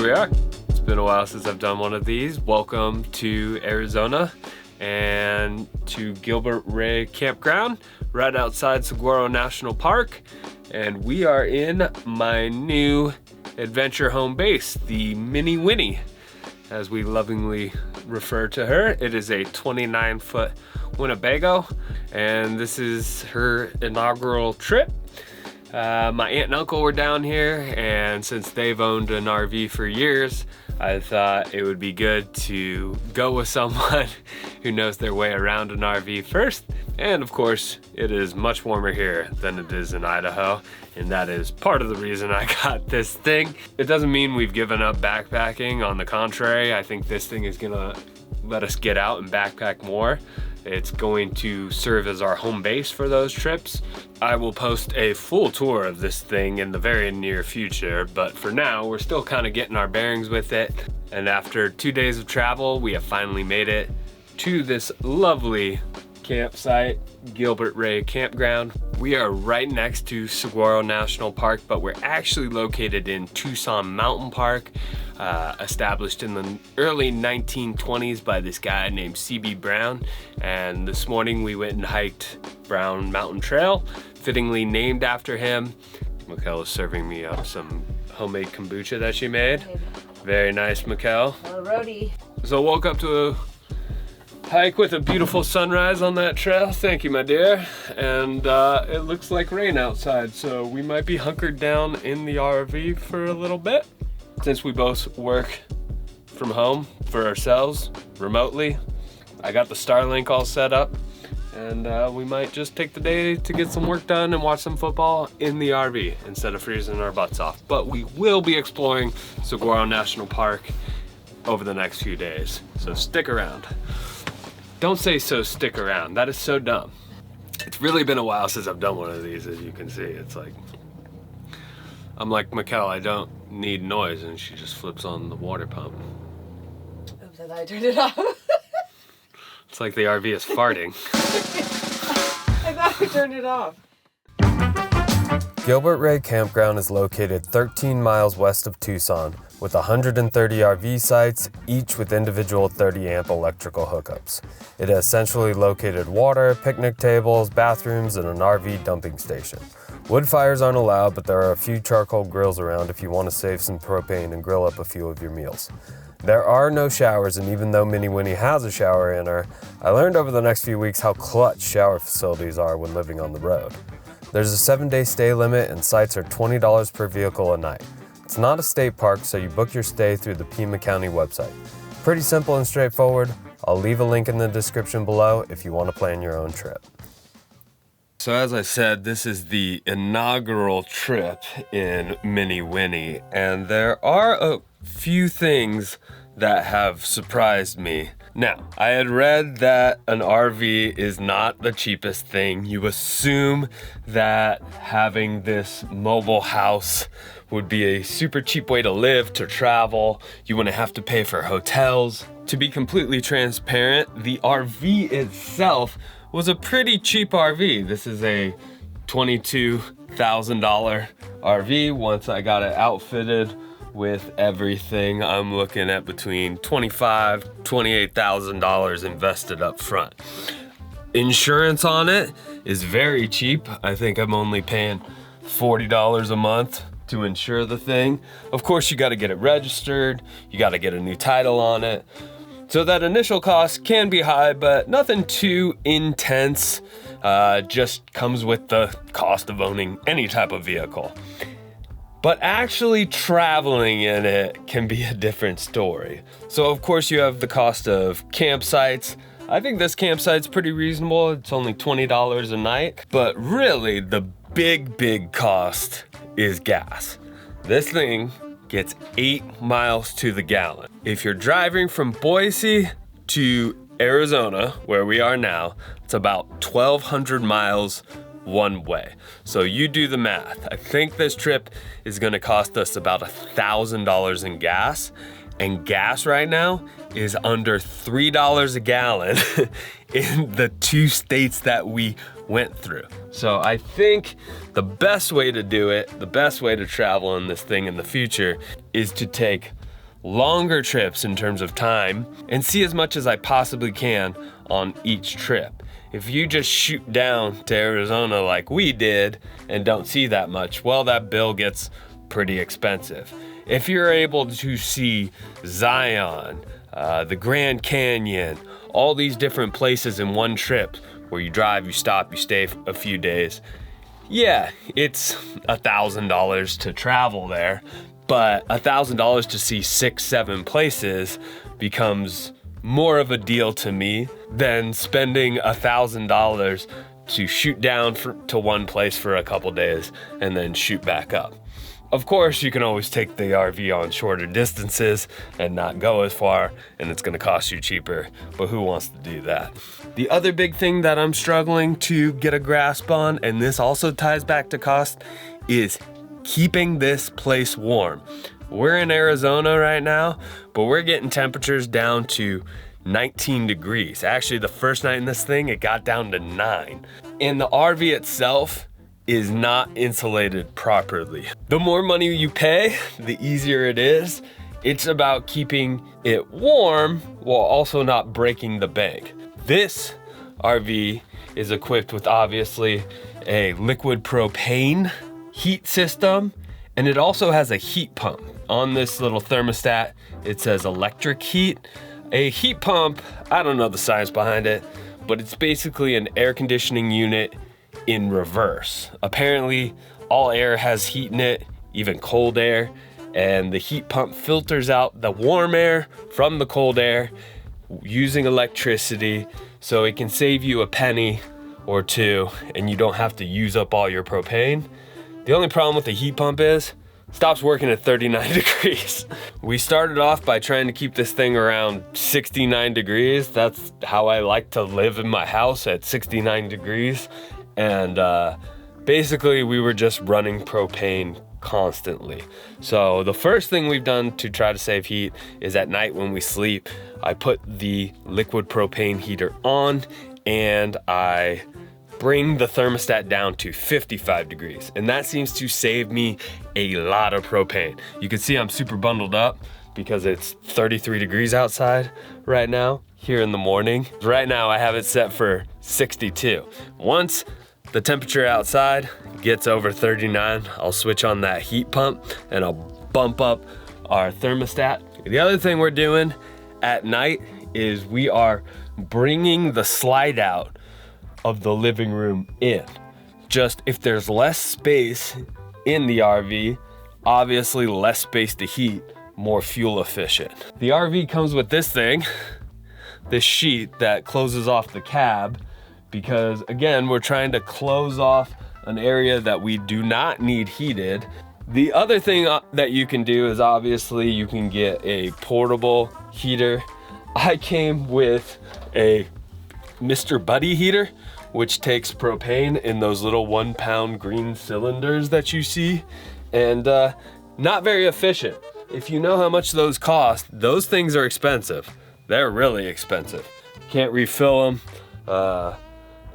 we are. It's been a while since I've done one of these. Welcome to Arizona and to Gilbert Ray Campground right outside Saguaro National Park. And we are in my new adventure home base, the Mini Winnie, as we lovingly refer to her. It is a 29-foot Winnebago, and this is her inaugural trip. My aunt and uncle were down here, and since they've owned an RV for years, I thought it would be good to go with someone who knows their way around an RV first. And of course, it is much warmer here than it is in Idaho, and that is part of the reason I got this thing. It doesn't mean we've given up backpacking. On the contrary, I think this thing is gonna let us get out and backpack more. It's going to serve as our home base for those trips. I will post a full tour of this thing in the very near future, but for now, we're still kind of getting our bearings with it. And after 2 days of travel, we have finally made it to this lovely campsite, Gilbert Ray Campground. We are right next to Saguaro National Park, but we're actually located in Tucson Mountain Park, established in the early 1920s by this guy named C.B. Brown. And this morning we went and hiked Brown Mountain Trail, fittingly named after him. Mikkel is serving me up some homemade kombucha that she made. Very nice, Mikkel. Hello, roadie. So woke up to a hike with a beautiful sunrise on that trail. Thank you, my dear. And it looks like rain outside, so we might be hunkered down in the RV for a little bit. Since we both work from home for ourselves remotely, I got the Starlink all set up, and we might just take the day to get some work done and watch some football in the RV instead of freezing our butts off. But we will be exploring Saguaro National Park over the next few days, so stick around. Don't say "so stick around," that is so dumb. It's really been a while since I've done one of these, as you can see. It's like, I'm like, Mikkel, I don't need noise, and she just flips on the water pump. Oops, I thought I turned it off. It's like the RV is farting. I thought I turned it off. Gilbert Ray Campground is located 13 miles west of Tucson with 130 RV sites, each with individual 30-amp electrical hookups. It has centrally located water, picnic tables, bathrooms, and an RV dumping station. Wood fires aren't allowed, but there are a few charcoal grills around if you want to save some propane and grill up a few of your meals. There are no showers, and even though Mini Winnie has a shower in her, I learned over the next few weeks how clutch shower facilities are when living on the road. There's a 7-day stay limit, and sites are $20 per vehicle a night. It's not a state park, so you book your stay through the Pima County website. Pretty simple and straightforward. I'll leave a link in the description below if you want to plan your own trip. So as I said, this is the inaugural trip in Mini Winnie, and there are a few things that have surprised me. Now, I had read that an RV is not the cheapest thing. You assume that having this mobile house would be a super cheap way to live, to travel. You wouldn't have to pay for hotels. To be completely transparent, the RV itself was a pretty cheap RV. This is a $22,000 RV. Once I got it outfitted with everything, I'm looking at between $25,000, $28,000 invested up front. Insurance on it is very cheap. I think I'm only paying $40 a month to insure the thing. Of course, you got to get it registered. You got to get a new title on it. So that initial cost can be high, but nothing too intense. Just comes with the cost of owning any type of vehicle. But actually traveling in it can be a different story. So of course you have the cost of campsites. I think this campsite's pretty reasonable. It's only $20 a night. But really the big cost is gas. This thing gets 8 miles to the gallon. If you're driving from Boise to Arizona, where we are now, it's about 1,200 miles one way. So you do the math. I think this trip is gonna cost us about $1,000 in gas, and gas right now is under $3 a gallon in the 2 states that we went through. So I think the best way to do it, the best way to travel in this thing in the future is to take longer trips in terms of time and see as much as I possibly can on each trip. If you just shoot down to Arizona like we did and don't see that much, well, that bill gets pretty expensive. If you're able to see Zion, the Grand Canyon, all these different places in one trip where you drive, you stop, you stay a few days, yeah, it's $1,000 to travel there, but $1,000 to see 6-7 places becomes more of a deal to me than spending $1,000 to shoot down to one place for a couple days and then shoot back up. Of course, you can always take the RV on shorter distances and not go as far, and it's gonna cost you cheaper, but who wants to do that? The other big thing that I'm struggling to get a grasp on, and this also ties back to cost, is keeping this place warm. We're in Arizona right now, but we're getting temperatures down to 19 degrees. Actually, the first night in this thing, it got down to 9. And the RV itself is not insulated properly. The more money you pay, the easier it is. It's about keeping it warm while also not breaking the bank. This RV is equipped with obviously a liquid propane heat system, and it also has a heat pump. On this little thermostat, it says electric heat. A heat pump, I don't know the science behind it, but it's basically an air conditioning unit in reverse. Apparently, all air has heat in it, even cold air, and the heat pump filters out the warm air from the cold air using electricity, so it can save you a penny or two and you don't have to use up all your propane. The only problem with the heat pump is it stops working at 39 degrees. We started off by trying to keep this thing around 69 degrees. That's how I like to live in my house, at 69 degrees. And basically we were just running propane constantly. So the first thing we've done to try to save heat is at night when we sleep, I put the liquid propane heater on and I bring the thermostat down to 55 degrees. And that seems to save me a lot of propane. You can see I'm super bundled up because it's 33 degrees outside right now here in the morning. Right now I have it set for 62. Once the temperature outside gets over 39, I'll switch on that heat pump and I'll bump up our thermostat. The other thing we're doing at night is we are bringing the slide out of the living room in. Just if there's less space in the RV, obviously less space to heat, more fuel efficient. The RV comes with this thing, this sheet that closes off the cab, because again, we're trying to close off an area that we do not need heated. The other thing that you can do is obviously you can get a portable heater. I came with a Mr. Buddy heater, which takes propane in those little 1 pound green cylinders that you see, and not very efficient. If you know how much those cost, those things are expensive. They're really expensive. Can't refill them.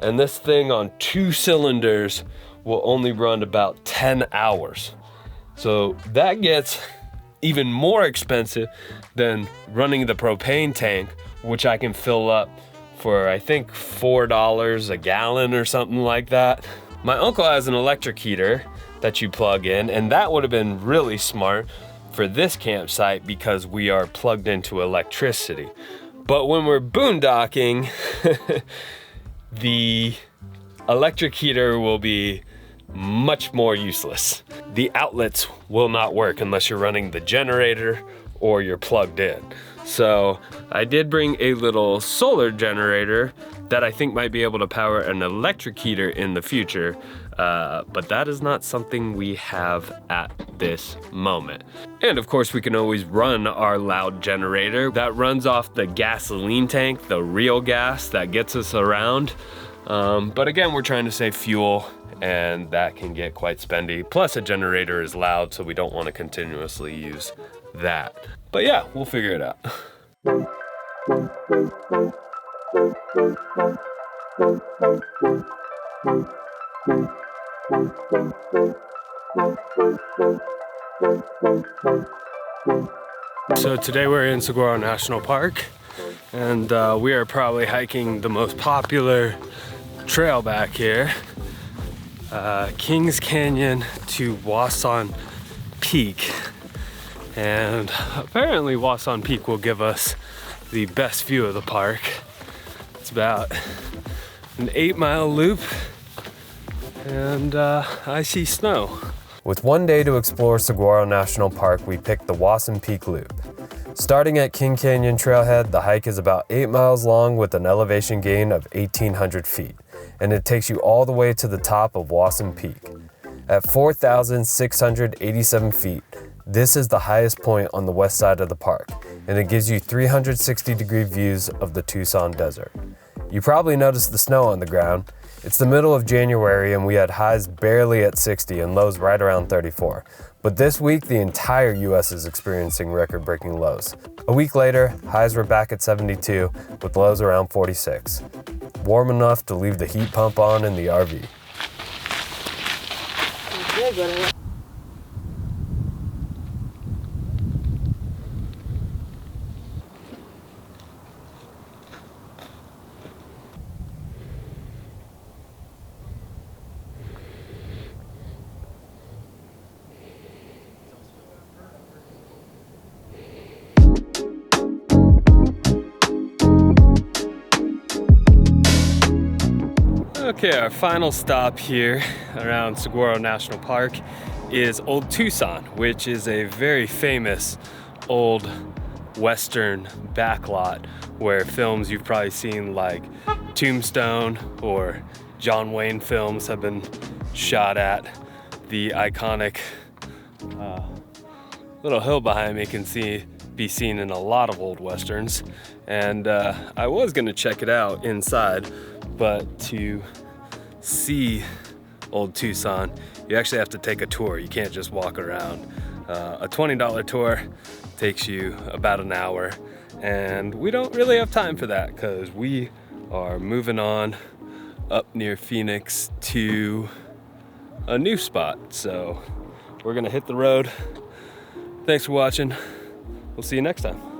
And this thing on 2 cylinders will only run about 10 hours. So that gets even more expensive than running the propane tank, which I can fill up for I think $4 a gallon or something like that. My uncle has an electric heater that you plug in, and that would have been really smart for this campsite because we are plugged into electricity. But when we're boondocking, the electric heater will be much more useless. The outlets will not work unless you're running the generator or you're plugged in. So I did bring a little solar generator that I think might be able to power an electric heater in the future, but that is not something we have at this moment. And of course we can always run our loud generator that runs off the gasoline tank, the real gas that gets us around. But again, we're trying to save fuel, and that can get quite spendy. Plus a generator is loud, so we don't want to continuously use that. But yeah, we'll figure it out. So today we're in Saguaro National Park, and we are probably hiking the most popular trail back here, Kings Canyon to Wasson Peak. And apparently Wasson Peak will give us the best view of the park. It's about an 8-mile loop, and I see snow. With one day to explore Saguaro National Park, we picked the Wasson Peak Loop. Starting at King Canyon Trailhead, the hike is about 8 miles long with an elevation gain of 1,800 feet, and it takes you all the way to the top of Wasson Peak. At 4,687 feet, this is the highest point on the west side of the park, and it gives you 360-degree views of the Tucson desert. You probably noticed the snow on the ground. It's the middle of January and we had highs barely at 60 and lows right around 34. But this week, the entire US is experiencing record-breaking lows. A week later, highs were back at 72 with lows around 46. Warm enough to leave the heat pump on in the RV. Okay, our final stop here around Saguaro National Park is Old Tucson, which is a very famous old Western backlot where films you've probably seen like Tombstone or John Wayne films have been shot at. The iconic little hill behind me can be seen in a lot of old Westerns. And I was gonna check it out inside, but to see Old Tucson, you actually have to take a tour. You can't just walk around. A $20 tour takes you about an hour, and we don't really have time for that because we are moving on up near Phoenix to a new spot. So we're gonna hit the road. Thanks for watching. We'll see you next time.